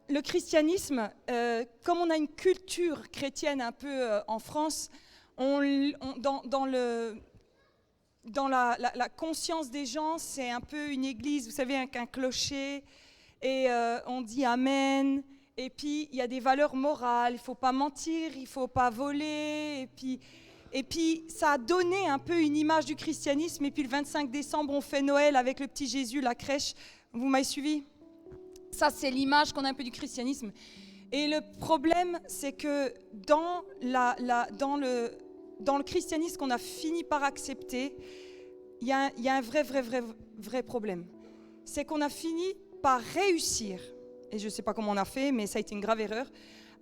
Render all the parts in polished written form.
le christianisme, comme on a une culture chrétienne un peu en France, dans la conscience des gens, c'est un peu une église, vous savez, avec un clocher, et on dit Amen, et puis il y a des valeurs morales, il ne faut pas mentir, il ne faut pas voler, et puis ça a donné un peu une image du christianisme, et puis le 25 décembre, on fait Noël avec le petit Jésus, la crèche, vous m'avez suivi ? Ça, c'est l'image qu'on a un peu du christianisme. Et le problème, c'est que dans le christianisme qu'on a fini par accepter, il y a un vrai problème. C'est qu'on a fini par réussir, et je ne sais pas comment on a fait, mais ça a été une grave erreur,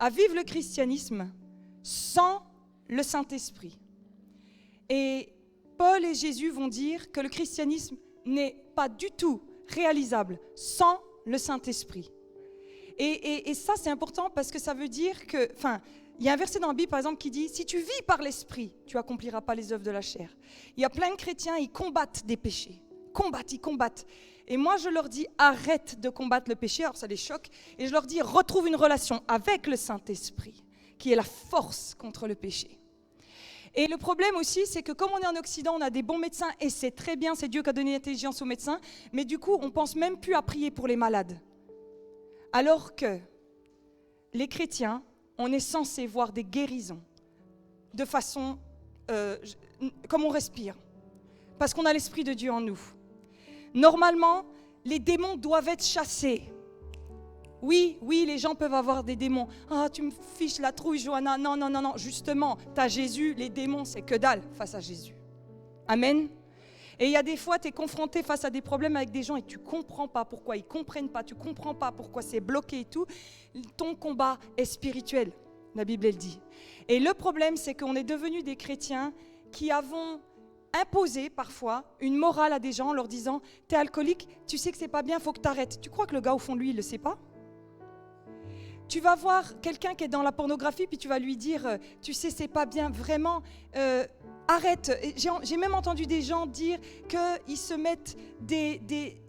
à vivre le christianisme sans le Saint-Esprit. Et Paul et Jésus vont dire que le christianisme n'est pas du tout réalisable sans le Saint-Esprit. Et ça, c'est important parce que ça veut dire que, il y a un verset dans la Bible, par exemple, qui dit « Si tu vis par l'Esprit, tu n'accompliras pas les œuvres de la chair. » Il y a plein de chrétiens, ils combattent des péchés. Ils combattent. Et moi, je leur dis « Arrête de combattre le péché. » Alors, ça les choque. Et je leur dis « Retrouve une relation avec le Saint-Esprit, qui est la force contre le péché. » Et le problème aussi, c'est que comme on est en Occident, on a des bons médecins, et c'est très bien, c'est Dieu qui a donné l'intelligence aux médecins, mais du coup, on ne pense même plus à prier pour les malades. Alors que les chrétiens, on est censé voir des guérisons de façon comme on respire, parce qu'on a l'Esprit de Dieu en nous. Normalement, les démons doivent être chassés. Oui, les gens peuvent avoir des démons. Ah, tu me fiches la trouille, Johanna. Non. Justement, t'as Jésus, les démons, c'est que dalle face à Jésus. Amen. Et il y a des fois, tu es confronté face à des problèmes avec des gens et tu ne comprends pas pourquoi ils ne comprennent pas, tu ne comprends pas pourquoi c'est bloqué et tout. Ton combat est spirituel, la Bible, elle dit. Et le problème, c'est qu'on est devenus des chrétiens qui avons imposé parfois une morale à des gens en leur disant « T'es alcoolique, tu sais que c'est pas bien, il faut que tu arrêtes. » Tu crois que le gars, au fond de lui, il ne le sait pas ? Tu vas voir quelqu'un qui est dans la pornographie, puis tu vas lui dire « Tu sais, c'est pas bien, vraiment, arrête. » J'ai même entendu des gens dire qu'ils se mettent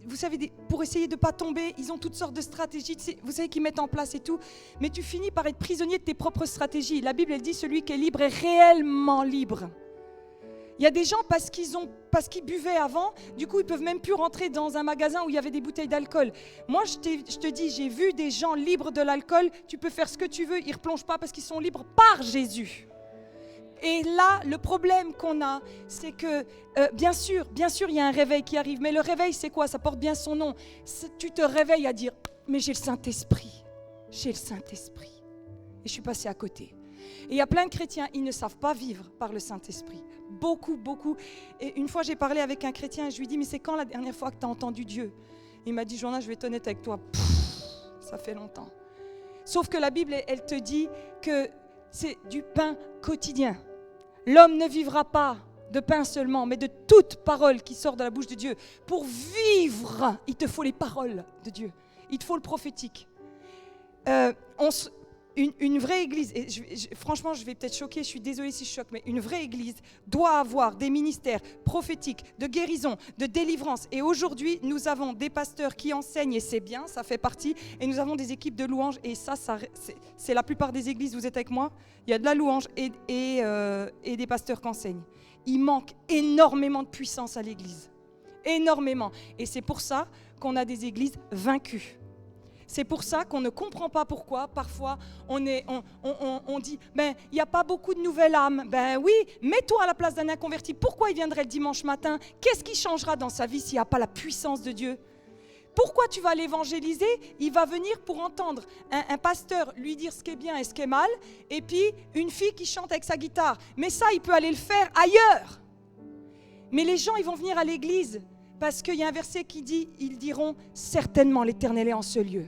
vous savez, pour essayer de ne pas tomber, ils ont toutes sortes de stratégies, vous savez, qu'ils mettent en place et tout. Mais tu finis par être prisonnier de tes propres stratégies. La Bible, elle dit « Celui qui est libre est réellement libre. » Il y a des gens, parce qu'ils buvaient avant, du coup, ils ne peuvent même plus rentrer dans un magasin où il y avait des bouteilles d'alcool. Moi, je te dis, j'ai vu des gens libres de l'alcool, tu peux faire ce que tu veux, ils ne replongent pas parce qu'ils sont libres par Jésus. Et là, le problème qu'on a, c'est que, bien sûr, il y a un réveil qui arrive, mais le réveil, c'est quoi ? Ça porte bien son nom. Tu te réveilles à dire, mais j'ai le Saint-Esprit. Et je suis passée à côté. Et il y a plein de chrétiens, ils ne savent pas vivre par le Saint-Esprit. Beaucoup. Et une fois, j'ai parlé avec un chrétien et je lui ai dit, mais c'est quand la dernière fois que tu as entendu Dieu ? Il m'a dit, Johanna, je vais être honnête avec toi. Ça fait longtemps. Sauf que la Bible, elle te dit que c'est du pain quotidien. L'homme ne vivra pas de pain seulement, mais de toute parole qui sort de la bouche de Dieu. Pour vivre, il te faut les paroles de Dieu. Il te faut le prophétique. Une vraie église, et franchement je vais peut-être choquer, je suis désolée si je choque, mais une vraie église doit avoir des ministères prophétiques, de guérison, de délivrance. Et aujourd'hui, nous avons des pasteurs qui enseignent, et c'est bien, ça fait partie, et nous avons des équipes de louanges, et ça c'est la plupart des églises, vous êtes avec moi ? Il y a de la louange et des pasteurs qui enseignent. Il manque énormément de puissance à l'église, énormément. Et c'est pour ça qu'on a des églises vaincues. C'est pour ça qu'on ne comprend pas pourquoi, parfois, on dit « il n'y a pas beaucoup de nouvelles âmes ». Ben oui, mets-toi à la place d'un inconverti. Pourquoi il viendrait le dimanche matin ? Qu'est-ce qui changera dans sa vie s'il n'y a pas la puissance de Dieu ? Pourquoi tu vas l'évangéliser ? Il va venir pour entendre un pasteur lui dire ce qui est bien et ce qui est mal, et puis une fille qui chante avec sa guitare. Mais ça, il peut aller le faire ailleurs. Mais les gens, ils vont venir à l'église parce qu'il y a un verset qui dit « Ils diront certainement l'Éternel est en ce lieu ».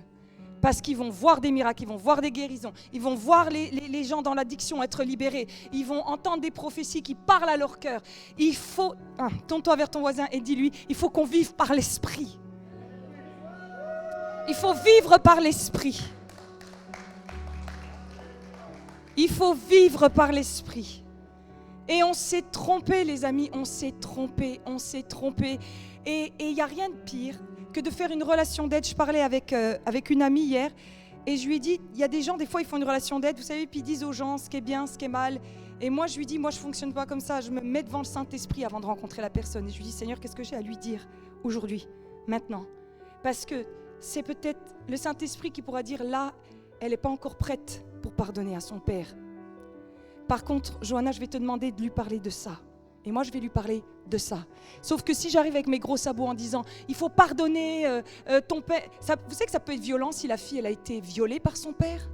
Parce qu'ils vont voir des miracles, ils vont voir des guérisons, ils vont voir les gens dans l'addiction être libérés, ils vont entendre des prophéties qui parlent à leur cœur. Il faut, tourne-toi vers ton voisin et dis-lui, il faut qu'on vive par l'Esprit. Il faut vivre par l'Esprit. Il faut vivre par l'Esprit. Et on s'est trompé, les amis, on s'est trompé. Et il n'y a rien de pire que de faire une relation d'aide. Je parlais avec une amie hier, Et je lui ai dit, il y a des gens, des fois, ils font une relation d'aide, vous savez, puis ils disent aux gens ce qui est bien, ce qui est mal. Et moi, je lui dis, moi, je ne fonctionne pas comme ça. Je me mets devant le Saint-Esprit avant de rencontrer la personne. Et je lui dis, Seigneur, qu'est-ce que j'ai à lui dire aujourd'hui, maintenant? Parce que c'est peut-être le Saint-Esprit qui pourra dire, là, elle n'est pas encore prête pour pardonner à son père. Par contre, Johanna, je vais te demander de lui parler de ça. Et moi, je vais lui parler de ça. Sauf que si j'arrive avec mes gros sabots en disant « il faut pardonner ton père », vous savez que ça peut être violent si la fille elle a été violée par son père.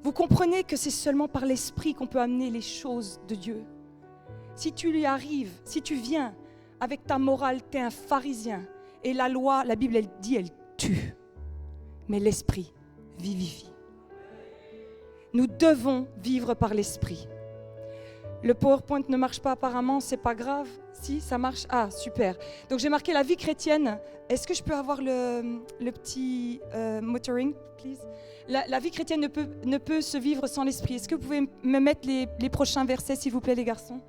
Vous comprenez que c'est seulement par l'esprit qu'on peut amener les choses de Dieu. Si tu lui arrives, si tu viens avec ta morale, tu es un pharisien. Et la loi, la Bible, elle dit, elle tue. Mais l'esprit vivifie. Nous devons vivre par l'esprit. Le PowerPoint ne marche pas apparemment, c'est pas grave. Si, ça marche. Ah, super. Donc j'ai marqué la vie chrétienne. Est-ce que je peux avoir le petit motoring, please? La vie chrétienne ne peut se vivre sans l'esprit. Est-ce que vous pouvez me mettre les prochains versets, s'il vous plaît, les garçons?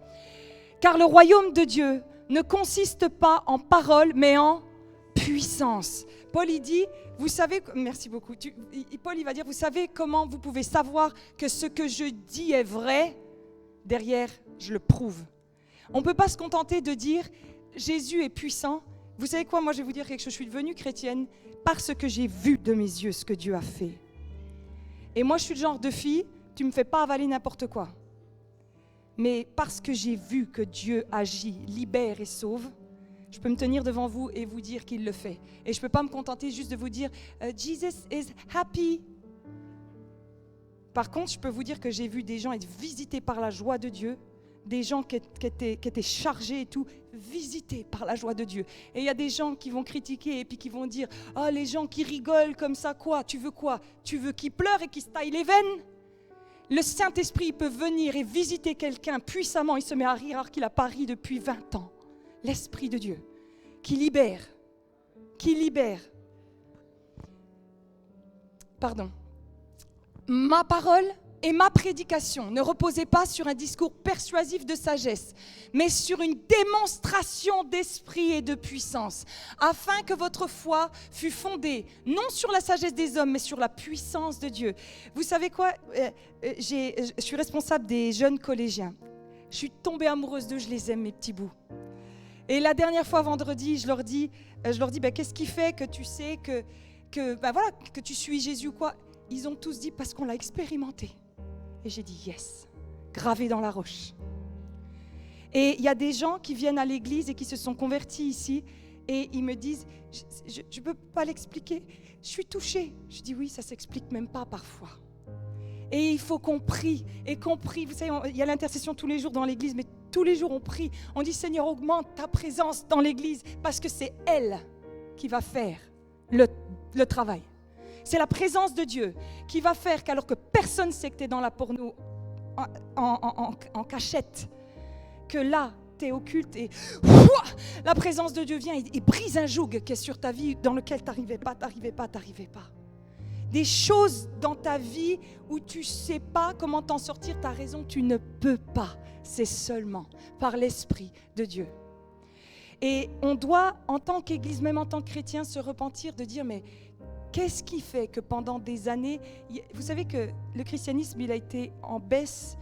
Car le royaume de Dieu ne consiste pas en parole, mais en puissance. Paul, il dit, vous savez, merci beaucoup. Paul, il va dire, vous savez comment vous pouvez savoir que ce que je dis est vrai? Derrière, je le prouve. On ne peut pas se contenter de dire Jésus est puissant. Vous savez quoi, moi je vais vous dire quelque chose. Je suis devenue chrétienne parce que j'ai vu de mes yeux ce que Dieu a fait. Et moi je suis le genre de fille, tu ne me fais pas avaler n'importe quoi. Mais parce que j'ai vu que Dieu agit, libère et sauve, je peux me tenir devant vous et vous dire qu'il le fait. Et je ne peux pas me contenter juste de vous dire Jesus is happy. Par contre, je peux vous dire que j'ai vu des gens être visités par la joie de Dieu, des gens qui étaient chargés et tout, visités par la joie de Dieu. Et il y a des gens qui vont critiquer et puis qui vont dire « Ah, les gens qui rigolent comme ça, quoi? Tu veux quoi? Tu veux qu'ils pleurent et qu'ils se taillent les veines ?» Le Saint-Esprit peut venir et visiter quelqu'un puissamment, il se met à rire alors qu'il n'a pas ri depuis 20 ans. L'Esprit de Dieu qui libère. Pardon. Ma parole et ma prédication ne reposaient pas sur un discours persuasif de sagesse, mais sur une démonstration d'esprit et de puissance, afin que votre foi fût fondée, non sur la sagesse des hommes, mais sur la puissance de Dieu. Vous savez quoi? Je suis responsable des jeunes collégiens. Je suis tombée amoureuse d'eux, je les aime, mes petits bouts. Et la dernière fois, vendredi, je leur dis qu'est-ce qui fait que tu sais que tu suis Jésus ou quoi? Ils ont tous dit parce qu'on l'a expérimenté. Et j'ai dit yes, gravé dans la roche. Et il y a des gens qui viennent à l'église et qui se sont convertis ici et ils me disent, je ne peux pas l'expliquer, je suis touchée. Je dis oui, ça ne s'explique même pas parfois. Et il faut qu'on prie, vous savez, il y a l'intercession tous les jours dans l'église, mais tous les jours on prie, on dit Seigneur, augmente ta présence dans l'église parce que c'est elle qui va faire le travail. C'est la présence de Dieu qui va faire qu'alors que personne ne sait que tu es dans la porno en cachette, que là, tu es occulte et la présence de Dieu vient et brise un joug qui est sur ta vie dans lequel tu n'arrivais pas. Des choses dans ta vie où tu ne sais pas comment t'en sortir, tu as raison, tu ne peux pas. C'est seulement par l'Esprit de Dieu. Et on doit, en tant qu'Église, même en tant que chrétien, se repentir de dire, mais qu'est-ce qui fait que pendant des années, vous savez que le christianisme, il a été en baisse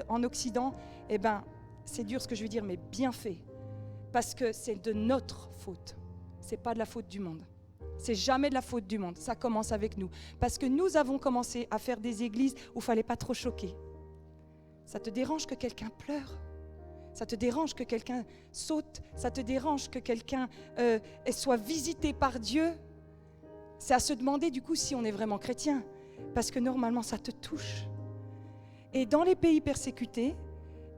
en Occident, eh bien, c'est dur ce que je veux dire, mais bien fait. Parce que c'est de notre faute. Ce n'est pas de la faute du monde. C'est jamais de la faute du monde. Ça commence avec nous. Parce que nous avons commencé à faire des églises où il ne fallait pas trop choquer. Ça te dérange que quelqu'un pleure? Ça te dérange que quelqu'un saute? Ça te dérange que quelqu'un soit visité par Dieu? C'est à se demander du coup si on est vraiment chrétien, parce que normalement ça te touche. Et dans les pays persécutés,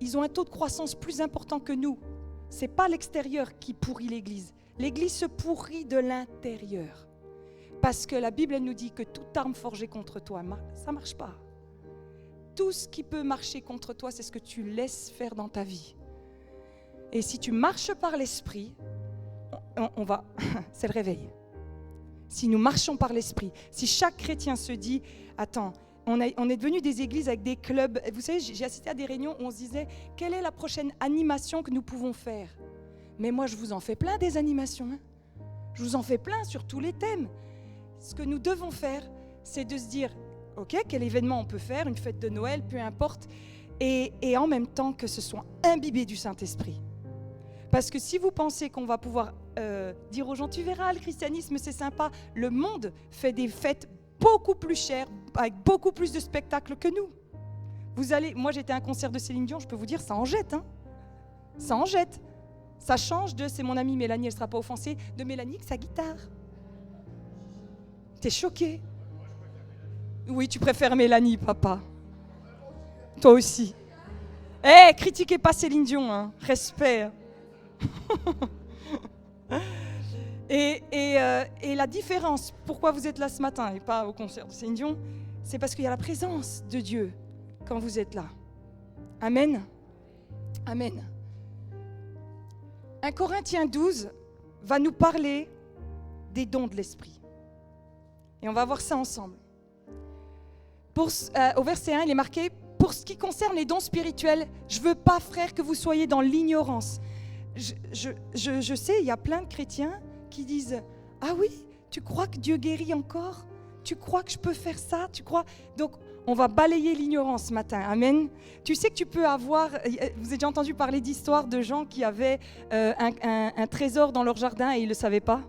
ils ont un taux de croissance plus important que nous. Ce n'est pas l'extérieur qui pourrit l'Église. L'Église se pourrit de l'intérieur. Parce que la Bible elle nous dit que toute arme forgée contre toi, ça ne marche pas. Tout ce qui peut marcher contre toi, c'est ce que tu laisses faire dans ta vie. Et si tu marches par l'Esprit, c'est le réveil. Si nous marchons par l'Esprit, si chaque chrétien se dit, attends, on est devenu des églises avec des clubs. Vous savez, j'ai assisté à des réunions où on se disait, quelle est la prochaine animation que nous pouvons faire? Mais moi, je vous en fais plein des animations. Je vous en fais plein sur tous les thèmes. Ce que nous devons faire, c'est de se dire, ok, quel événement on peut faire, une fête de Noël, peu importe, et en même temps que ce soit imbibé du Saint-Esprit. Parce que si vous pensez qu'on va pouvoir dire aux gens, tu verras, le christianisme c'est sympa, le monde fait des fêtes beaucoup plus chères, avec beaucoup plus de spectacles que nous. Moi j'étais à un concert de Céline Dion, je peux vous dire, ça en jette, hein. Ça en jette. Ça change de, c'est mon amie Mélanie, elle ne sera pas offensée, de Mélanie avec sa guitare. T'es choqué? Oui, tu préfères Mélanie, papa. Toi aussi. Critiquez pas Céline Dion, hein. Respect. et la différence, pourquoi vous êtes là ce matin et pas au concert de Céline Dion, c'est parce qu'il y a la présence de Dieu quand vous êtes là. Amen. Amen. 1 Corinthiens 12 va nous parler des dons de l'Esprit. Et on va voir ça ensemble. Au verset 1, il est marqué « Pour ce qui concerne les dons spirituels, je ne veux pas, frères, que vous soyez dans l'ignorance. » Je sais, il y a plein de chrétiens qui disent « Ah oui, tu crois que Dieu guérit encore? Tu crois que je peux faire ça? Tu crois ?» Donc, on va balayer l'ignorance ce matin. Amen. Tu sais que tu peux avoir... Vous avez déjà entendu parler d'histoires de gens qui avaient un trésor dans leur jardin et ils ne le savaient pas?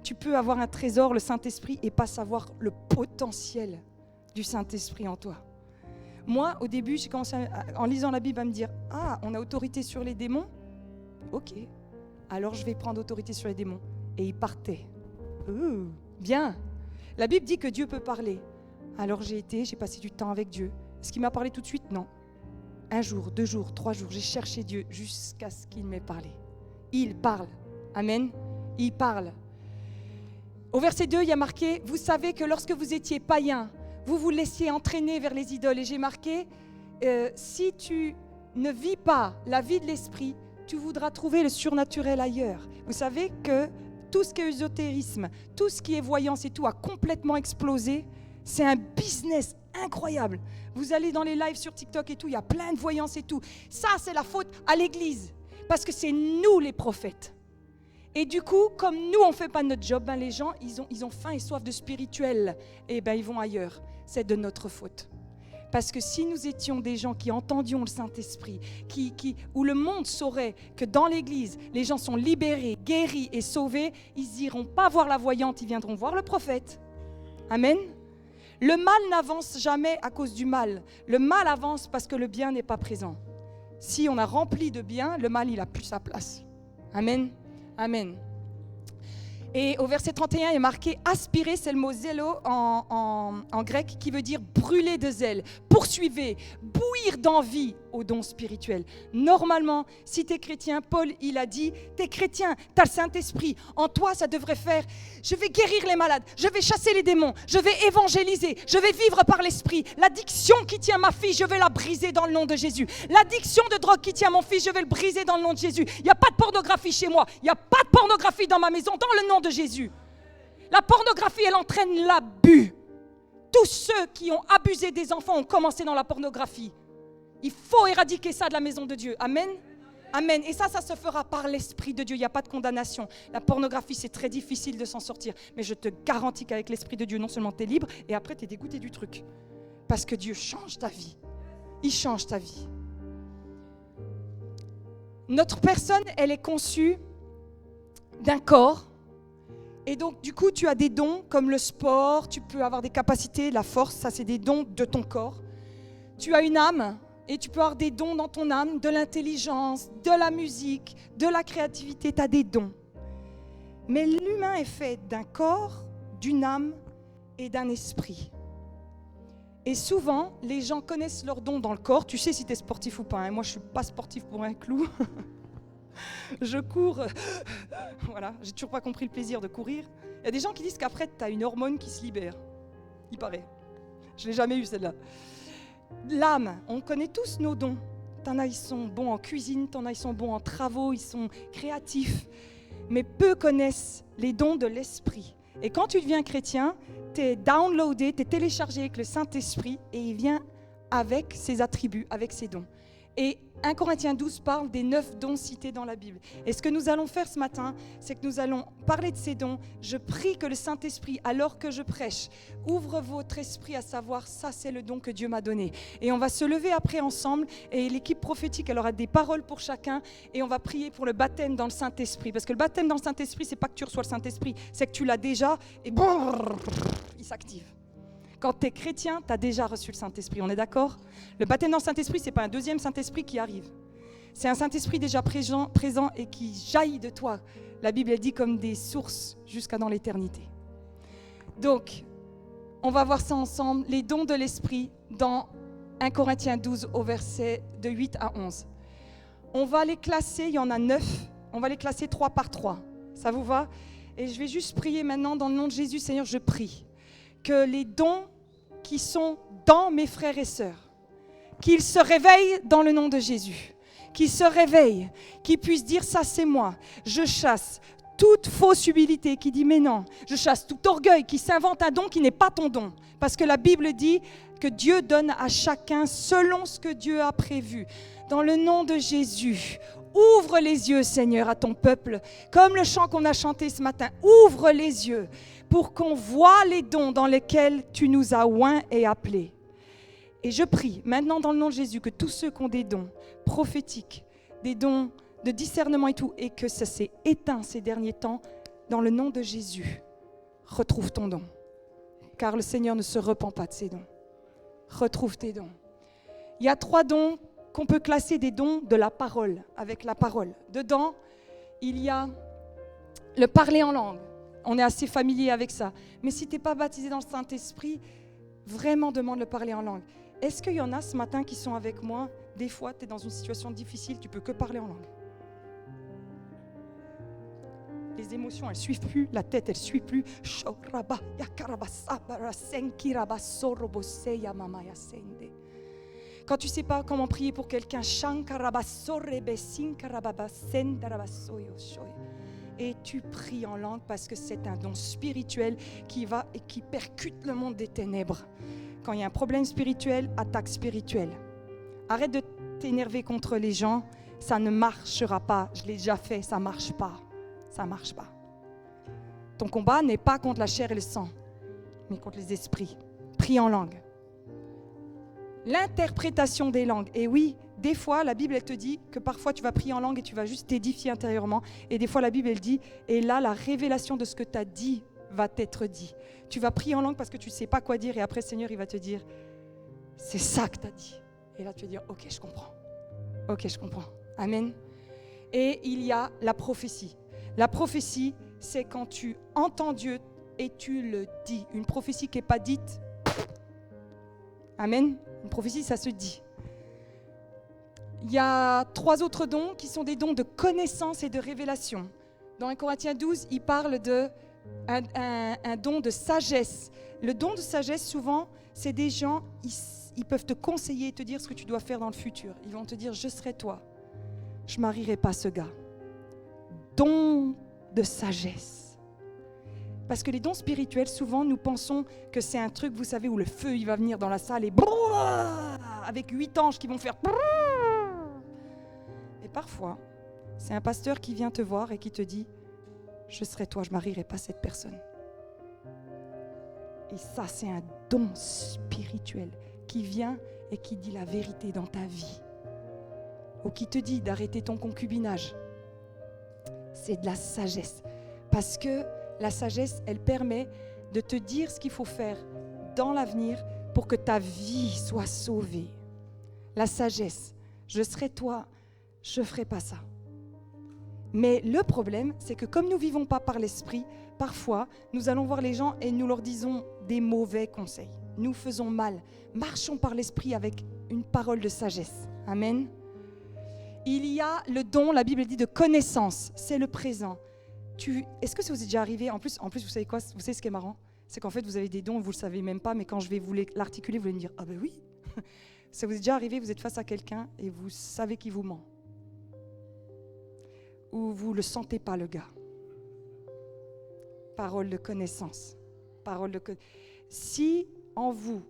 Tu peux avoir un trésor, le Saint-Esprit, et pas savoir le potentiel du Saint-Esprit en toi. Moi, au début, j'ai commencé, en lisant la Bible, à me dire « Ah, on a autorité sur les démons? Ok, alors je vais prendre autorité sur les démons. » Et ils partaient. Bien. La Bible dit que Dieu peut parler. Alors j'ai passé du temps avec Dieu. Est-ce qu'il m'a parlé tout de suite? Non. 1 jour, 2 jours, 3 jours, j'ai cherché Dieu jusqu'à ce qu'il m'ait parlé. Il parle. Amen. Il parle. Au verset 2, il y a marqué « Vous savez que lorsque vous étiez païens, vous vous laissiez entraîner vers les idoles. » Et j'ai marqué si tu ne vis pas la vie de l'esprit, tu voudras trouver le surnaturel ailleurs. Vous savez que tout ce qui est ésotérisme, tout ce qui est voyance et tout a complètement explosé. C'est un business incroyable. Vous allez dans les lives sur TikTok et tout, il y a plein de voyances et tout. Ça, c'est la faute à l'Église. Parce que c'est nous les prophètes. Et du coup, comme nous, on ne fait pas notre job, les gens, ils ont faim et soif de spirituel. Et ils vont ailleurs. C'est de notre faute. Parce que si nous étions des gens qui entendions le Saint-Esprit, où le monde saurait que dans l'Église, les gens sont libérés, guéris et sauvés, ils n'iront pas voir la voyante, ils viendront voir le prophète. Amen. Le mal n'avance jamais à cause du mal. Le mal avance parce que le bien n'est pas présent. Si on a rempli de bien, le mal, il n'a plus sa place. Amen. Amen. Et au verset 31, il est marqué « aspirer », c'est le mot « zélo » en grec, qui veut dire « brûler de zèle »,« poursuivez »,« bouillir d'envie » aux dons spirituels. Normalement, si tu es chrétien, Paul, il a dit « t'es chrétien, tu as le Saint-Esprit, en toi, ça devrait faire « je vais guérir les malades, je vais chasser les démons, je vais évangéliser, je vais vivre par l'Esprit. L'addiction qui tient ma fille, je vais la briser dans le nom de Jésus. L'addiction de drogue qui tient mon fils, je vais le briser dans le nom de Jésus. Il n'y a pas de pornographie chez moi, il n'y a pas de pornographie dans ma maison, dans le nom de Jésus. La pornographie, elle entraîne l'abus. Tous ceux qui ont abusé des enfants ont commencé dans la pornographie. Il faut éradiquer ça de la maison de Dieu. Amen. Amen. Et ça se fera par l'Esprit de Dieu. Il n'y a pas de condamnation. La pornographie, c'est très difficile de s'en sortir. Mais je te garantis qu'avec l'Esprit de Dieu, non seulement tu es libre, et après tu es dégoûté du truc. Parce que Dieu change ta vie. Il change ta vie. Notre personne, elle est conçue d'un corps. Et donc, du coup, tu as des dons comme le sport, tu peux avoir des capacités, la force, ça c'est des dons de ton corps. Tu as une âme et tu peux avoir des dons dans ton âme, de l'intelligence, de la musique, de la créativité, tu as des dons. Mais l'humain est fait d'un corps, d'une âme et d'un esprit. Et souvent, les gens connaissent leurs dons dans le corps. Tu sais si tu es sportif ou pas, hein. Moi, je ne suis pas sportif pour un clou. Je cours, voilà, j'ai toujours pas compris le plaisir de courir. Il y a des gens qui disent qu'après, tu as une hormone qui se libère. Il paraît. Je l'ai jamais eu celle-là. L'âme, on connaît tous nos dons. T'en as, ils sont bons en cuisine, t'en as, ils sont bons en travaux, ils sont créatifs. Mais peu connaissent les dons de l'esprit. Et quand tu deviens chrétien, tu es downloadé, tu es téléchargé avec le Saint-Esprit et il vient avec ses attributs, avec ses dons. Et 1 Corinthiens 12 parle des 9 dons cités dans la Bible. Et ce que nous allons faire ce matin, c'est que nous allons parler de ces dons. Je prie que le Saint-Esprit, alors que je prêche, ouvre votre esprit à savoir, ça c'est le don que Dieu m'a donné. Et on va se lever après ensemble, et l'équipe prophétique, elle aura des paroles pour chacun, et on va prier pour le baptême dans le Saint-Esprit. Parce que le baptême dans le Saint-Esprit, c'est pas que tu reçois le Saint-Esprit, c'est que tu l'as déjà, et il s'active. Quand tu es chrétien, tu as déjà reçu le Saint-Esprit, on est d'accord ? Le baptême dans le Saint-Esprit, ce n'est pas un deuxième Saint-Esprit qui arrive. C'est un Saint-Esprit déjà présent et qui jaillit de toi. La Bible elle dit comme des sources jusqu'à dans l'éternité. Donc, on va voir ça ensemble, les dons de l'Esprit dans 1 Corinthiens 12 au verset de 8 à 11. On va les classer, il y en a 9, on va les classer 3 par 3. Ça vous va ? Et je vais juste prier maintenant dans le nom de Jésus, Seigneur, je prie que les dons qui sont dans mes frères et sœurs, qu'ils se réveillent dans le nom de Jésus, qu'ils se réveillent, qu'ils puissent dire ça c'est moi, je chasse toute fausse humilité qui dit mais non, je chasse tout orgueil qui s'invente un don qui n'est pas ton don, parce que la Bible dit que Dieu donne à chacun selon ce que Dieu a prévu. Dans le nom de Jésus, ouvre les yeux, Seigneur, à ton peuple, comme le chant qu'on a chanté ce matin, ouvre les yeux pour qu'on voit les dons dans lesquels tu nous as oints et appelés. Et je prie maintenant dans le nom de Jésus que tous ceux qui ont des dons prophétiques, des dons de discernement et tout, et que ça s'est éteint ces derniers temps, dans le nom de Jésus, retrouve ton don. Car le Seigneur ne se repent pas de ses dons. Retrouve tes dons. Il y a 3 dons qu'on peut classer des dons de la parole, avec la parole. Dedans, il y a le parler en langue. On est assez familier avec ça. Mais si tu n'es pas baptisé dans le Saint-Esprit, vraiment demande le parler en langue. Est-ce qu'il y en a ce matin qui sont avec moi ? Des fois, tu es dans une situation difficile, tu ne peux que parler en langue. Les émotions, elles ne suivent plus. La tête, elle ne suit plus. Quand tu ne sais pas comment prier pour quelqu'un, et tu pries en langue parce que c'est un don spirituel qui va et qui percute le monde des ténèbres. Quand il y a un problème spirituel, attaque spirituelle. Arrête de t'énerver contre les gens, ça ne marchera pas. Je l'ai déjà fait, ça ne marche pas. Ça ne marche pas. Ton combat n'est pas contre la chair et le sang, mais contre les esprits. Prie en langue. L'interprétation des langues. Et oui, des fois, la Bible, elle te dit que parfois tu vas prier en langue et tu vas juste t'édifier intérieurement. Et des fois, la Bible, elle dit, et là, la révélation de ce que tu as dit va t'être dit. Tu vas prier en langue parce que tu ne sais pas quoi dire et après, le Seigneur, il va te dire, c'est ça que tu as dit. Et là, tu vas dire, ok, je comprends. Ok, je comprends. Amen. Et il y a la prophétie. La prophétie, c'est quand tu entends Dieu et tu le dis. Une prophétie qui n'est pas dite. Amen. Une prophétie, ça se dit. Il y a 3 autres dons qui sont des dons de connaissance et de révélation. Dans 1 Corinthiens 12, il parle d'un don de sagesse. Le don de sagesse, souvent, c'est des gens, ils peuvent te conseiller et te dire ce que tu dois faire dans le futur. Ils vont te dire, je serai toi. Je ne marierai pas ce gars. Don de sagesse. Parce que les dons spirituels, souvent, nous pensons que c'est un truc, vous savez, où le feu, il va venir dans la salle et avec 8 anges qui vont faire. Et parfois, c'est un pasteur qui vient te voir et qui te dit, je serai toi, je ne marierai pas cette personne. Et ça, c'est un don spirituel qui vient et qui dit la vérité dans ta vie. Ou qui te dit d'arrêter ton concubinage. C'est de la sagesse. Parce que la sagesse, elle permet de te dire ce qu'il faut faire dans l'avenir pour que ta vie soit sauvée. La sagesse, je serai toi, je ne ferai pas ça. Mais le problème, c'est que comme nous ne vivons pas par l'esprit, parfois, nous allons voir les gens et nous leur disons des mauvais conseils. Nous faisons mal. Marchons par l'esprit avec une parole de sagesse. Amen. Il y a le don, la Bible dit, de connaissance. C'est le présent. Est-ce que ça vous est déjà arrivé ? En plus, vous savez quoi ? Vous savez ce qui est marrant ? C'est qu'en fait, vous avez des dons, vous ne le savez même pas, mais quand je vais vous l'articuler, vous allez me dire « Ah ben oui !» Ça vous est déjà arrivé, vous êtes face à quelqu'un et vous savez qu'il vous ment. Ou vous ne le sentez pas, le gars. Parole de connaissance. Si en vous,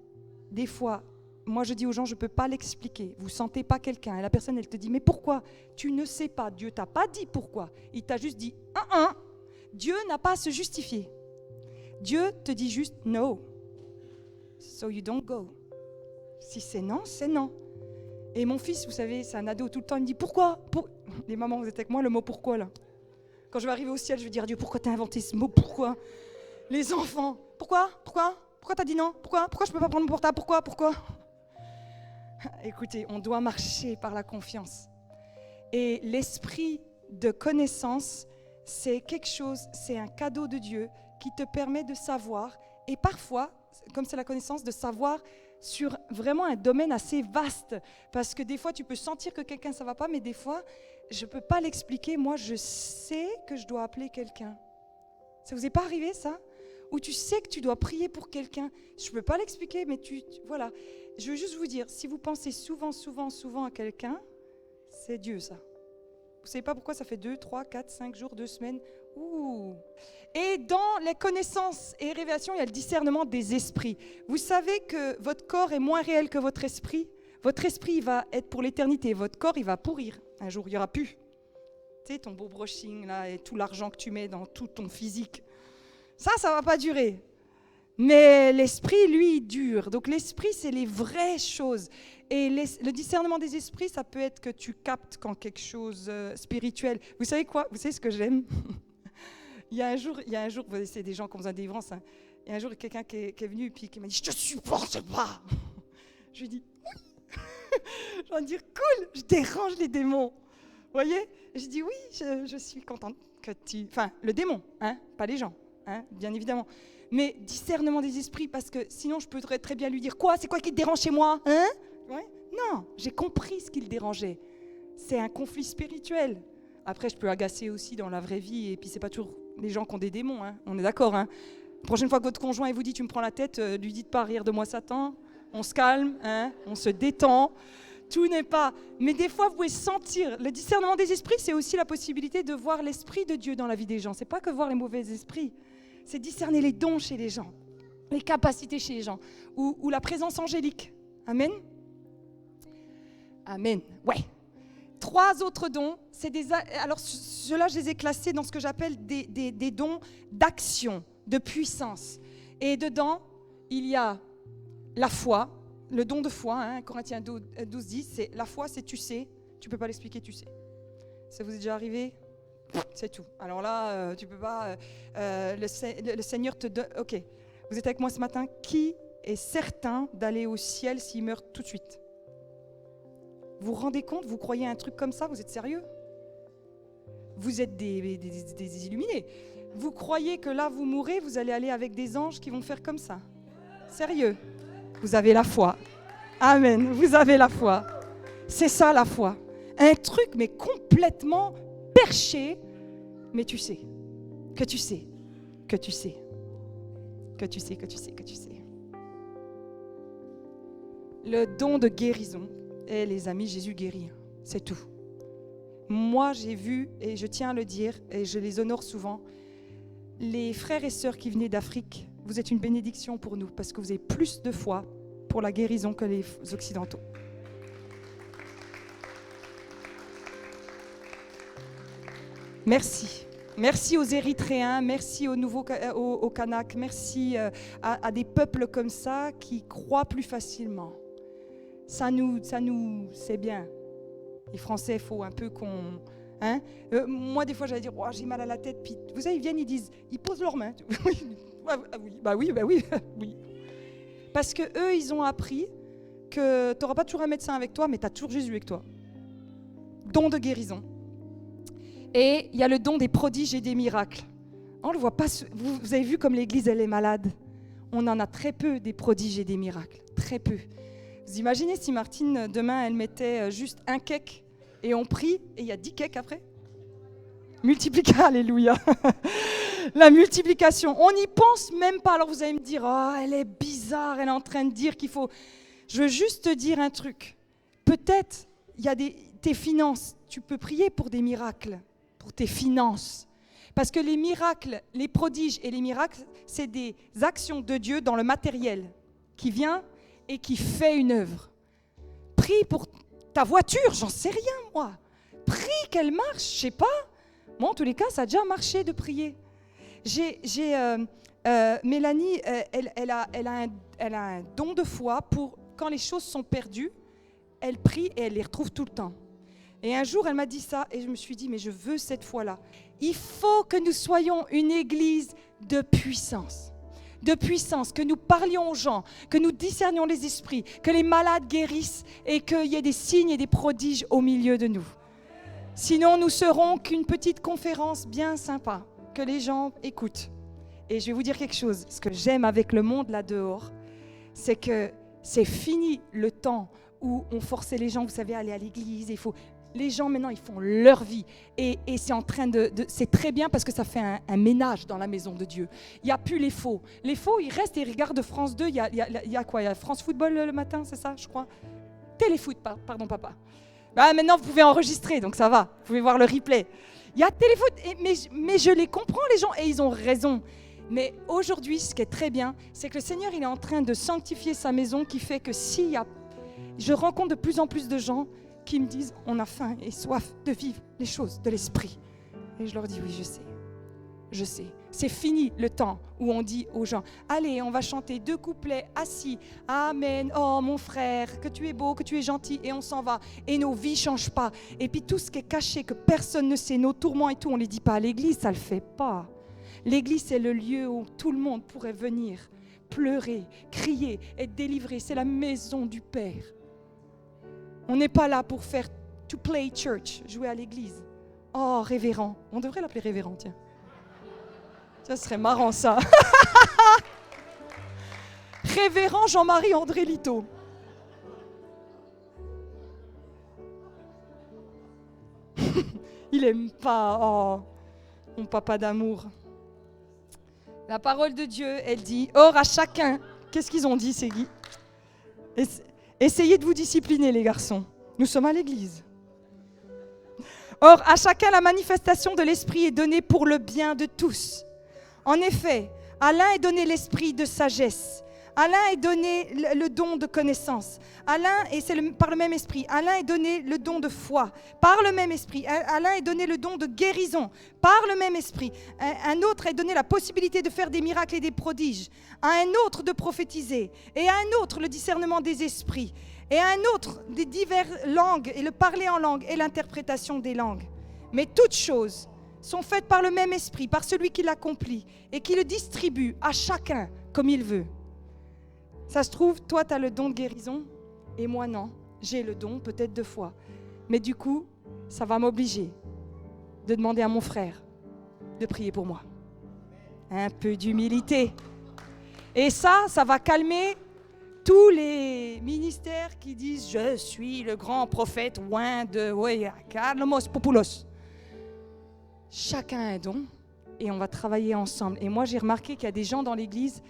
des fois, moi je dis aux gens, je ne peux pas l'expliquer. Vous ne sentez pas quelqu'un et la personne, elle te dit, mais pourquoi? Tu ne sais pas. Dieu ne t'a pas dit pourquoi. Il t'a juste dit, Dieu n'a pas à se justifier. Dieu te dit juste, no. So you don't go. Si c'est non, c'est non. Et mon fils, vous savez, c'est un ado tout le temps, il me dit, pourquoi? Les mamans, vous êtes avec moi, le mot pourquoi là? Quand je vais arriver au ciel, je vais dire, Dieu, pourquoi t'as inventé ce mot? Pourquoi? Les enfants, pourquoi t'as dit non? Pourquoi je peux pas prendre mon portable? Pourquoi? Écoutez, on doit marcher par la confiance. Et l'esprit de connaissance, c'est quelque chose, c'est un cadeau de Dieu qui te permet de savoir, et parfois, comme c'est la connaissance, de savoir sur vraiment un domaine assez vaste. Parce que des fois, tu peux sentir que quelqu'un, ça va pas, mais des fois, je ne peux pas l'expliquer. Moi, je sais que je dois appeler quelqu'un. Ça vous est pas arrivé, ça? Ou tu sais que tu dois prier pour quelqu'un. Je ne peux pas l'expliquer, mais voilà. Je veux juste vous dire, si vous pensez souvent à quelqu'un, c'est Dieu, ça. Vous ne savez pas pourquoi ça fait 2, 3, 4, 5 jours, 2 semaines. Ouh. Et dans les connaissances et révélations, il y a le discernement des esprits. Vous savez que votre corps est moins réel que votre esprit. Votre esprit, il va être pour l'éternité. Votre corps, il va pourrir. Un jour, il n'y aura plus. Tu sais, ton beau brushing, là, et tout l'argent que tu mets dans tout ton physique. Ça ne va pas durer. Mais l'esprit, lui, il dure. Donc l'esprit, c'est les vraies choses. Et le discernement des esprits, ça peut être que tu captes quand quelque chose spirituel. Vous savez quoi? Vous savez ce que j'aime? il y a un jour, c'est des gens qui ont besoin de délivrance. Hein. Il y a un jour, quelqu'un qui est venu et puis qui m'a dit, je te supporte pas. Je lui ai dit, oui. Je vais dire, cool, je dérange les démons. Vous voyez? Je dis, oui, je suis contente que tu... Enfin, le démon, hein, pas les gens, hein, bien évidemment. Mais discernement des esprits, parce que sinon, je peux très bien lui dire, quoi? C'est quoi qui te dérange chez moi? Hein? Ouais? Non, j'ai compris ce qui le dérangeait. C'est un conflit spirituel. Après, je peux agacer aussi dans la vraie vie, et puis c'est pas toujours les gens qui ont des démons, hein. On est d'accord, hein? La prochaine fois que votre conjoint vous dit, tu me prends la tête, lui dites pas, rire de moi Satan. On se calme, hein? On se détend. Tout n'est pas... Mais des fois, vous pouvez sentir. Le discernement des esprits, c'est aussi la possibilité de voir l'esprit de Dieu dans la vie des gens. C'est pas que voir les mauvais esprits. C'est discerner les dons chez les gens, les capacités chez les gens, ou la présence angélique. Amen? Amen. Ouais. 3 autres dons, alors ceux-là, je les ai classés dans ce que j'appelle des dons d'action, de puissance. Et dedans, il y a la foi, le don de foi, hein, Corinthiens 12, 10, c'est la foi, c'est tu sais, tu ne peux pas l'expliquer, tu sais. Ça vous est déjà arrivé? C'est tout. Alors là, tu peux pas... le Seigneur te donne... Ok, vous êtes avec moi ce matin. Qui est certain d'aller au ciel s'il meurt tout de suite? Vous vous rendez compte? Vous croyez à un truc comme ça? Vous êtes sérieux? Vous êtes des illuminés. Vous croyez que là, vous mourrez, vous allez aller avec des anges qui vont faire comme ça? Sérieux? Vous avez la foi. Amen. Vous avez la foi. C'est ça la foi. Un truc, mais complètement perché, mais tu sais. Que tu sais. Que tu sais. Que tu sais, que tu sais, que tu sais. Le don de guérison. Et les amis, Jésus guérit. C'est tout. Moi, j'ai vu, et je tiens à le dire, et je les honore souvent, les frères et sœurs qui venaient d'Afrique, vous êtes une bénédiction pour nous, parce que vous avez plus de foi pour la guérison que les Occidentaux. Merci. Merci aux Érythréens, merci aux Kanaks, merci à des peuples comme ça qui croient plus facilement. Ça nous, c'est bien. Les Français, il faut un peu qu'on... Hein? Moi, des fois, j'allais dire, oh, j'ai mal à la tête. Puis, vous savez, ils viennent, ils posent leurs mains. oui. Parce qu'eux, ils ont appris que tu n'auras pas toujours un médecin avec toi, mais tu as toujours Jésus avec toi. Don de guérison. Et il y a le don des prodiges et des miracles. On le voit pas. Vous avez vu comme l'Église, elle est malade. On en a très peu des prodiges et des miracles. Très peu. Vous imaginez si Martine, demain, elle mettait juste un cake et on prie, et il y a 10 cakes après? Multiplication, alléluia. La multiplication, on n'y pense même pas. Alors vous allez me dire, oh, elle est bizarre, elle est en train de dire qu'il faut... Je veux juste te dire un truc. Peut-être, il y a tes finances, tu peux prier pour des miracles, pour tes finances. Parce que les miracles, les prodiges et les miracles, c'est des actions de Dieu dans le matériel qui vient et qui fait une œuvre. Prie pour ta voiture, j'en sais rien moi. Prie qu'elle marche, je sais pas. Moi en tous les cas, ça a déjà marché de prier. Mélanie, elle a un don de foi pour quand les choses sont perdues, elle prie et elle les retrouve tout le temps. Et un jour, elle m'a dit ça et je me suis dit, mais je veux cette foi-là. Il faut que nous soyons une église de puissance. De puissance, que nous parlions aux gens, que nous discernions les esprits, que les malades guérissent et qu'il y ait des signes et des prodiges au milieu de nous. Sinon, nous serons qu'une petite conférence bien sympa, que les gens écoutent. Et je vais vous dire quelque chose, ce que j'aime avec le monde là dehors, c'est que c'est fini le temps où on forçait les gens, vous savez, à aller à l'église. Les gens maintenant, ils font leur vie. Et c'est en train c'est très bien parce que ça fait un ménage dans la maison de Dieu. Il n'y a plus les faux. Les faux, ils restent et ils regardent France 2. Il y a quoi? Il y a France Football le matin, c'est ça, je crois? Téléfoot, pardon papa. Bah, maintenant, vous pouvez enregistrer, donc ça va. Vous pouvez voir le replay. Il y a Téléfoot, mais je les comprends, les gens, et ils ont raison. Mais aujourd'hui, ce qui est très bien, c'est que le Seigneur, il est en train de sanctifier sa maison, qui fait que je rencontre de plus en plus de gens qui me disent, on a faim et soif de vivre les choses de l'esprit. Et je leur dis, oui, je sais. C'est fini le temps où on dit aux gens, allez, on va chanter 2 couplets assis, amen, oh mon frère, que tu es beau, que tu es gentil, et on s'en va. Et nos vies ne changent pas. Et puis tout ce qui est caché, que personne ne sait, nos tourments et tout, on ne les dit pas à l'église, ça ne le fait pas. L'église, c'est le lieu où tout le monde pourrait venir, pleurer, crier, être délivré. C'est la maison du Père. On n'est pas là pour faire to play church, jouer à l'église. Oh, révérend. On devrait l'appeler révérend, tiens. Ça serait marrant, ça. Révérend Jean-Marie André Lito. Il aime pas. Oh, mon papa d'amour. La parole de Dieu, elle dit, or à chacun, qu'est-ce qu'ils ont dit, ces Guy? Essayez de vous discipliner, les garçons. Nous sommes à l'église. Or, à chacun, la manifestation de l'esprit est donnée pour le bien de tous. En effet, à l'un est donné l'esprit de sagesse. À l'un est donné le don de connaissance. À l'un, et c'est par le même esprit, à l'un est donné le don de foi, par le même esprit. À l'un est donné le don de guérison, par le même esprit. Un autre est donné la possibilité de faire des miracles et des prodiges. À un autre de prophétiser. Et à un autre le discernement des esprits. Et à un autre des diverses langues, et le parler en langue, et l'interprétation des langues. Mais toutes choses sont faites par le même esprit, par celui qui l'accomplit, et qui le distribue à chacun comme il veut. Ça se trouve, toi, tu as le don de guérison, et moi, non. J'ai le don, peut-être 2 fois. Mais du coup, ça va m'obliger de demander à mon frère de prier pour moi. Un peu d'humilité. Et ça va calmer tous les ministères qui disent « Je suis le grand prophète oint de Carlos Popoulos ». Chacun a un don, et on va travailler ensemble. Et moi, j'ai remarqué qu'il y a des gens dans l'église,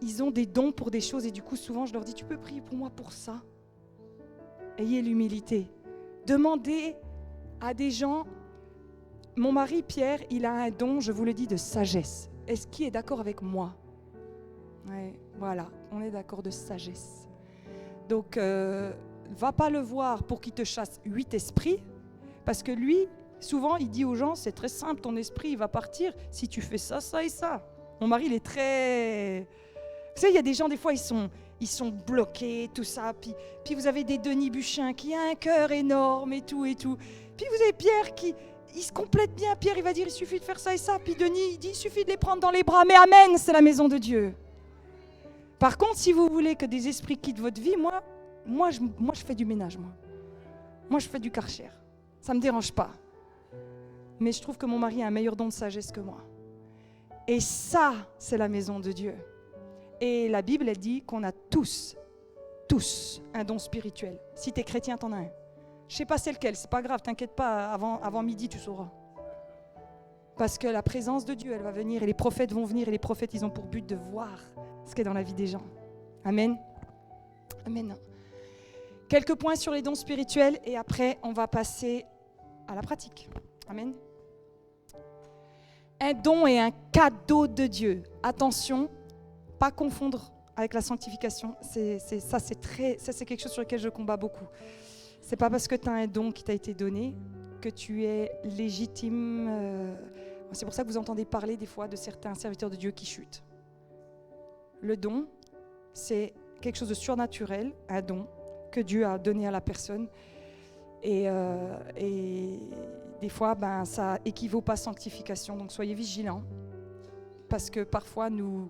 ils ont des dons pour des choses et du coup souvent je leur dis, tu peux prier pour moi pour ça? Ayez l'humilité. Demandez à des gens, mon mari Pierre, il a un don, je vous le dis, de sagesse. Est-ce qu'il est d'accord avec moi? Ouais, voilà, on est d'accord de sagesse. Donc, va pas le voir pour qu'il te chasse 8 esprits, parce que lui, souvent il dit aux gens, c'est très simple, ton esprit il va partir si tu fais ça, ça et ça. Mon mari il est très... Vous savez, il y a des gens, des fois, ils sont bloqués, tout ça. Puis vous avez des Denis Buchin qui a un cœur énorme et tout. Puis vous avez Pierre il se complète bien. Pierre, il va dire, il suffit de faire ça et ça. Puis Denis, il dit, il suffit de les prendre dans les bras. Mais amen, c'est la maison de Dieu. Par contre, si vous voulez que des esprits quittent votre vie, moi je fais du ménage, moi. Moi, je fais du karcher. Ça ne me dérange pas. Mais je trouve que mon mari a un meilleur don de sagesse que moi. Et ça, c'est la maison de Dieu. Et la Bible, elle dit qu'on a tous un don spirituel. Si tu es chrétien, tu en as un. Je ne sais pas c'est lequel, c'est pas grave, t'inquiète pas, avant midi, tu sauras. Parce que la présence de Dieu, elle va venir, et les prophètes vont venir, et les prophètes, ils ont pour but de voir ce qui est dans la vie des gens. Amen. Amen. Quelques points sur les dons spirituels, et après, on va passer à la pratique. Amen. Un don est un cadeau de Dieu. Attention, pas confondre avec la sanctification, c'est quelque chose sur lequel je combats beaucoup. C'est pas parce que tu as un don qui t'a été donné que tu es légitime. C'est pour ça que vous entendez parler des fois de certains serviteurs de Dieu qui chutent. Le don, c'est quelque chose de surnaturel, un don que Dieu a donné à la personne. Et des fois, ça équivaut pas à sanctification. Donc soyez vigilants, parce que parfois nous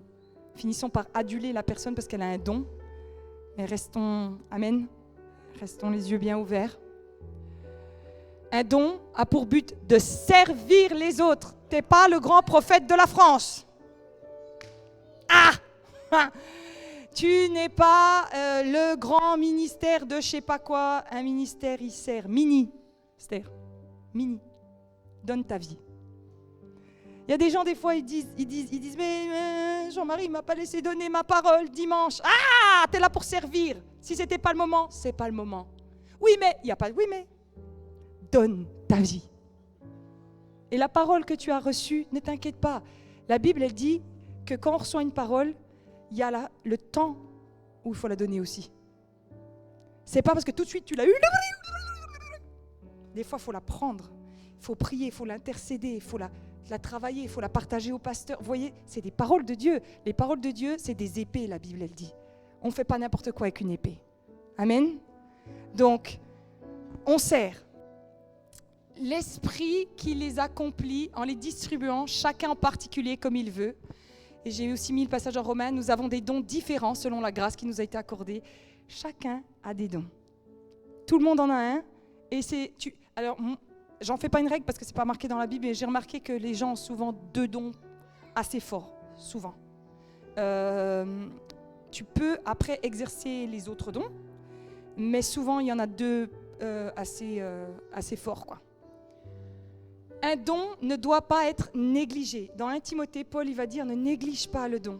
finissons par aduler la personne parce qu'elle a un don. Mais restons, amen, restons les yeux bien ouverts. Un don a pour but de servir les autres. T'es pas le grand prophète de la France. Tu n'es pas le grand ministère de je sais pas quoi. Un ministère, il sert. Ministère. Mini. Donne ta vie. Il y a des gens, des fois, ils disent mais Jean-Marie ne m'a pas laissé donner ma parole dimanche. T'es là pour servir. Si c'était pas le moment, c'est pas le moment. Oui, mais, il n'y a pas de oui, mais. Donne ta vie. Et la parole que tu as reçue, ne t'inquiète pas. La Bible, elle dit que quand on reçoit une parole, il y a le temps où il faut la donner aussi. C'est pas parce que tout de suite tu l'as eu. Des fois, il faut la prendre. Il faut prier, il faut l'intercéder, il faut la travailler, il faut la partager au pasteur. Vous voyez, c'est des paroles de Dieu. Les paroles de Dieu, c'est des épées, la Bible, elle dit. On ne fait pas n'importe quoi avec une épée. Amen. Donc, on sert. L'Esprit qui les accomplit en les distribuant, chacun en particulier comme il veut. Et j'ai aussi mis le passage en Romains, nous avons des dons différents selon la grâce qui nous a été accordée. Chacun a des dons. Tout le monde en a un. Et alors, j'en fais pas une règle parce que c'est pas marqué dans la Bible, mais j'ai remarqué que les gens ont souvent 2 dons assez forts, souvent. Tu peux après exercer les autres dons, mais souvent il y en a 2 assez forts, quoi. Un don ne doit pas être négligé. Dans 1 Timothée, Paul il va dire ne néglige pas le don.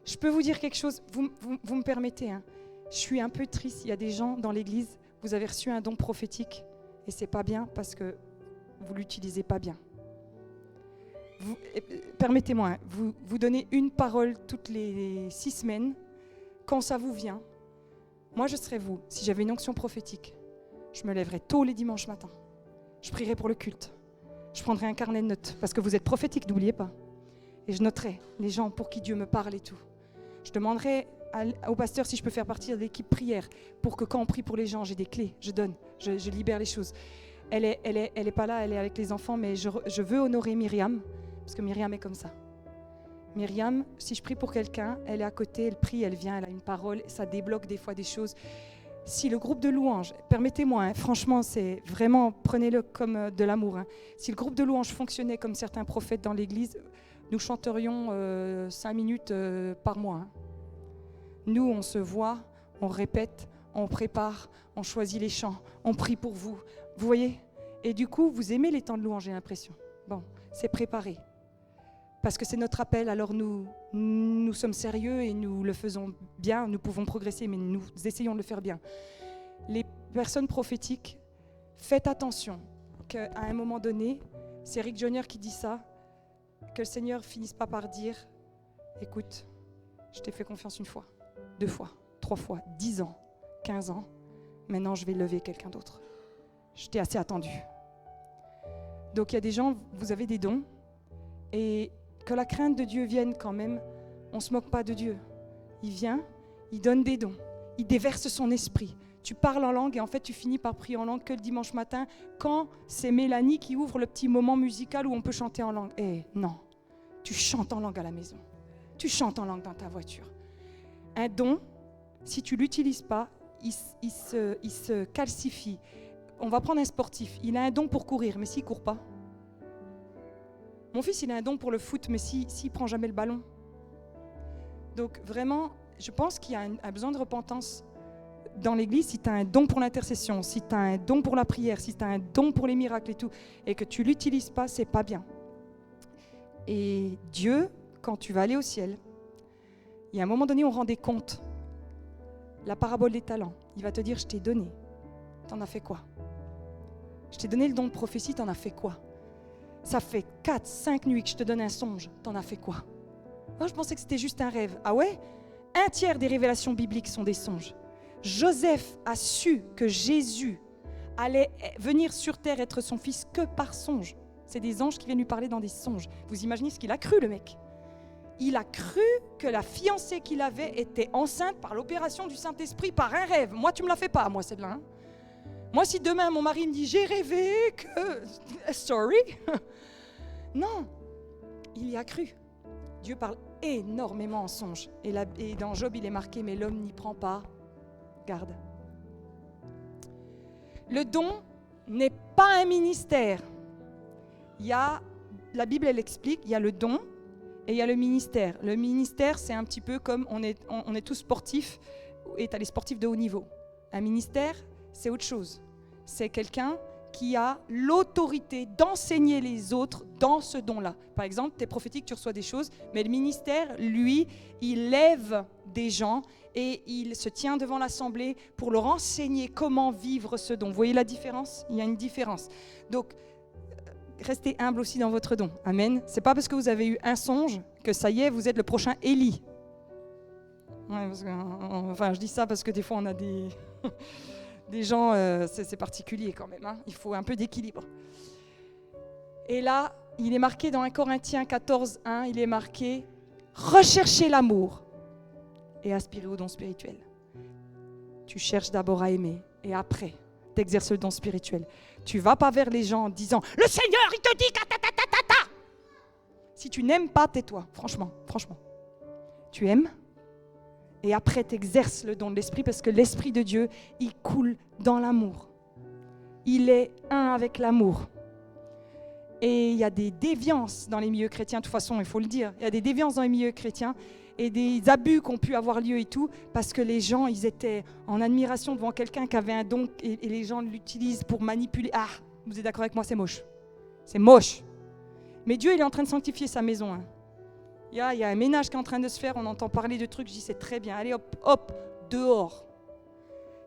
Je peux vous dire quelque chose, vous me permettez, hein. Je suis un peu triste, il y a des gens dans l'église, vous avez reçu un don prophétique et c'est pas bien parce que vous l'utilisez pas bien. Permettez-moi, hein, vous donnez une parole toutes les 6 semaines, quand ça vous vient. Moi je serais vous, si j'avais une onction prophétique, je me lèverais tôt les dimanches matins, je prierais pour le culte. Je prendrai un carnet de notes, parce que vous êtes prophétique, n'oubliez pas. Et je noterai les gens pour qui Dieu me parle et tout. Je demanderai au pasteur si je peux faire partie de l'équipe prière, pour que quand on prie pour les gens, j'ai des clés, je donne, je libère les choses. Elle est pas là, elle est avec les enfants, mais je veux honorer Myriam, parce que Myriam est comme ça. Myriam, si je prie pour quelqu'un, elle est à côté, elle prie, elle vient, elle a une parole, ça débloque des fois des choses. Si le groupe de louanges, permettez-moi, hein, franchement, c'est vraiment, prenez-le comme de l'amour. Hein. Si le groupe de louanges fonctionnait comme certains prophètes dans l'église, nous chanterions 5 minutes par mois. Hein. Nous, on se voit, on répète, on prépare, on choisit les chants, on prie pour vous. Vous voyez ? Et du coup, vous aimez les temps de louange, j'ai l'impression. Bon, c'est préparé. Parce que c'est notre appel, alors nous sommes sérieux et nous le faisons bien, nous pouvons progresser, mais nous essayons de le faire bien. Les personnes prophétiques, faites attention qu'à un moment donné, c'est Rick Joyner qui dit ça, que le Seigneur finisse pas par dire « Écoute, je t'ai fait confiance 1 fois, 2 fois, 3 fois, 10 ans, 15 ans, maintenant je vais lever quelqu'un d'autre. Je t'ai assez attendu. » Donc il y a des gens, vous avez des dons, et que la crainte de Dieu vienne quand même, on ne se moque pas de Dieu. Il vient, il donne des dons, il déverse son esprit. Tu parles en langue et en fait tu finis par prier en langue que le dimanche matin quand c'est Mélanie qui ouvre le petit moment musical où on peut chanter en langue. Non, tu chantes en langue à la maison. Tu chantes en langue dans ta voiture. Un don, si tu ne l'utilises pas, il se calcifie. On va prendre un sportif, il a un don pour courir, mais s'il ne court pas. Mon fils, il a un don pour le foot, mais s'il ne prend jamais le ballon. Donc vraiment, je pense qu'il y a un besoin de repentance dans l'église. Si tu as un don pour l'intercession, si tu as un don pour la prière, si tu as un don pour les miracles et tout, et que tu ne l'utilises pas, c'est pas bien. Et Dieu, quand tu vas aller au ciel, il y a un moment donné, on rend des comptes. La parabole des talents, il va te dire, je t'ai donné. T'en as fait quoi ? Je t'ai donné le don de prophétie, t'en as fait quoi ? Ça fait 4, 5 nuits que je te donne un songe. T'en as fait quoi ? Oh, je pensais que c'était juste un rêve. Ah ouais ? un tiers des révélations bibliques sont des songes. Joseph a su que Jésus allait venir sur terre être son fils que par songe. C'est des anges qui viennent lui parler dans des songes. Vous imaginez ce qu'il a cru, le mec? Il a cru que la fiancée qu'il avait était enceinte par l'opération du Saint-Esprit, par un rêve. Moi, tu me la fais pas, moi, celle-là. Hein. Moi, si demain, mon mari me dit « j'ai rêvé que... » Sorry. Non, il y a cru. Dieu parle énormément en songe. Et dans Job, il est marqué « mais l'homme n'y prend pas garde ». Le don n'est pas un ministère. La Bible, elle explique, il y a le don et il y a le ministère. Le ministère, c'est un petit peu comme on est tous sportifs et tu as les sportifs de haut niveau. Un ministère, c'est autre chose. C'est quelqu'un qui a l'autorité d'enseigner les autres dans ce don-là. Par exemple, tu es prophétique, tu reçois des choses, mais le ministère, lui, il lève des gens et il se tient devant l'assemblée pour leur enseigner comment vivre ce don. Vous voyez la différence? Il y a une différence. Donc, restez humble aussi dans votre don. Amen. C'est pas parce que vous avez eu un songe que ça y est, vous êtes le prochain Élie. Ouais, enfin, je dis ça parce que des fois, on a des... des gens, c'est particulier quand même, hein. Il faut un peu d'équilibre. Et là, il est marqué dans 1 Corinthiens 14, 1, il est marqué « Recherchez l'amour et aspirez au don spirituel ». Tu cherches d'abord à aimer et après, tu exerces le don spirituel. Tu ne vas pas vers les gens en disant « Le Seigneur, il te dit ta ta ta ta ta ta ». Si tu n'aimes pas, tais-toi, franchement. Tu aimes. Et après, tu exerces le don de l'Esprit parce que l'Esprit de Dieu, il coule dans l'amour. Il est un avec l'amour. Et il y a des déviances dans les milieux chrétiens, de toute façon, il faut le dire. Il y a des déviances dans les milieux chrétiens et des abus qui ont pu avoir lieu et tout, parce que les gens, ils étaient en admiration devant quelqu'un qui avait un don et les gens l'utilisent pour manipuler. Ah, vous êtes d'accord avec moi, c'est moche. C'est moche. Mais Dieu, il est en train de sanctifier sa maison, hein. Il y a un ménage qui est en train de se faire, on entend parler de trucs, je dis c'est très bien, allez hop, dehors.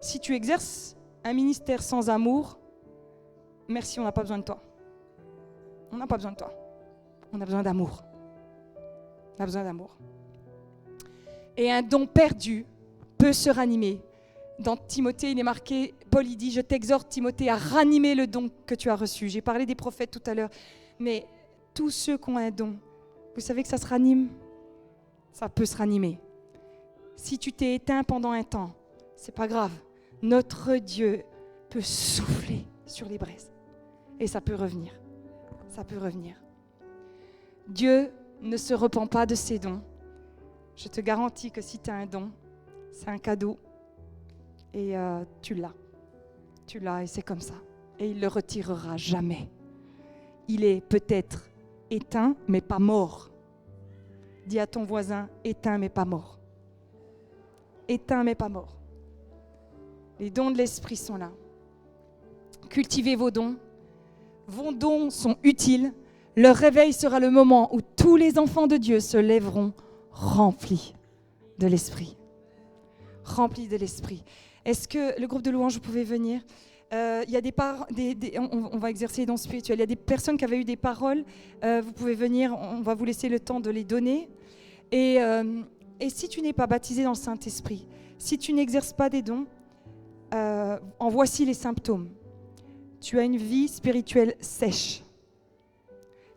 Si tu exerces un ministère sans amour, merci, on n'a pas besoin de toi. On n'a pas besoin de toi. On a besoin d'amour. On a besoin d'amour. Et un don perdu peut se ranimer. Dans Timothée, il est marqué, Paul il dit, je t'exhorte Timothée à ranimer le don que tu as reçu. J'ai parlé des prophètes tout à l'heure, mais tous ceux qui ont un don, vous savez que ça se ranime? Ça peut se ranimer. Si tu t'es éteint pendant un temps, c'est pas grave. Notre Dieu peut souffler sur les braises. Et ça peut revenir. Ça peut revenir. Dieu ne se repent pas de ses dons. Je te garantis que si tu as un don, c'est un cadeau. Et tu l'as. Tu l'as et c'est comme ça. Et il ne le retirera jamais. Il est peut-être éteint, mais pas mort. Dis à ton voisin, éteint, mais pas mort. Éteint, mais pas mort. Les dons de l'Esprit sont là. Cultivez vos dons. Vos dons sont utiles. Leur réveil sera le moment où tous les enfants de Dieu se lèveront remplis de l'Esprit. Remplis de l'Esprit. Est-ce que le groupe de louanges, vous pouvez venir? Il y a on va exercer les dons spirituels. Il y a des personnes qui avaient eu des paroles. Vous pouvez venir, on va vous laisser le temps de les donner. Et si tu n'es pas baptisé dans le Saint-Esprit, si tu n'exerces pas des dons, en voici les symptômes. Tu as une vie spirituelle sèche.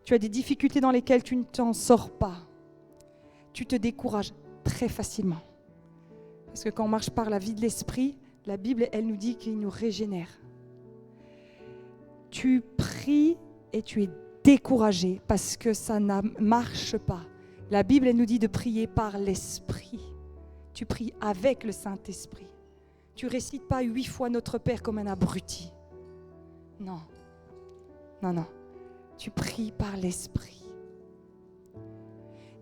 Tu as des difficultés dans lesquelles tu ne t'en sors pas. Tu te décourages très facilement. Parce que quand on marche par la vie de l'Esprit, la Bible, elle nous dit qu'il nous régénère. Tu pries et tu es découragé parce que ça ne marche pas. La Bible, elle nous dit de prier par l'Esprit. Tu pries avec le Saint-Esprit. Tu récites pas 8 fois Notre Père comme un abruti. Non. Tu pries par l'Esprit.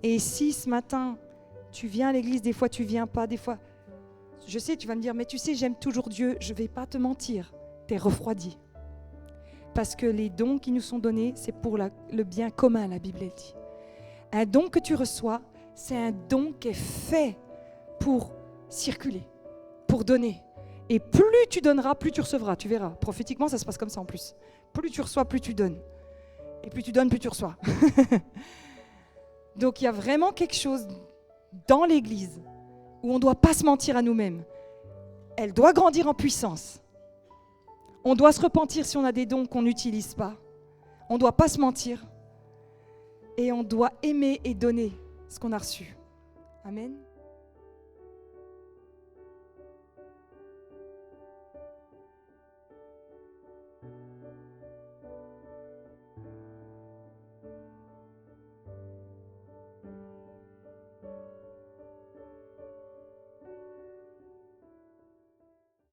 Et si ce matin, tu viens à l'église, des fois tu viens pas, des fois... Je sais, tu vas me dire, mais tu sais, j'aime toujours Dieu. Je ne vais pas te mentir. Tu es refroidi. Parce que les dons qui nous sont donnés, c'est pour le bien commun, la Bible dit. Un don que tu reçois, c'est un don qui est fait pour circuler, pour donner. Et plus tu donneras, plus tu recevras. Tu verras. Prophétiquement, ça se passe comme ça en plus. Plus tu reçois, plus tu donnes. Et plus tu donnes, plus tu reçois. Donc il y a vraiment quelque chose dans l'Église où on ne doit pas se mentir à nous-mêmes. Elle doit grandir en puissance. On doit se repentir si on a des dons qu'on n'utilise pas. On ne doit pas se mentir. Et on doit aimer et donner ce qu'on a reçu. Amen.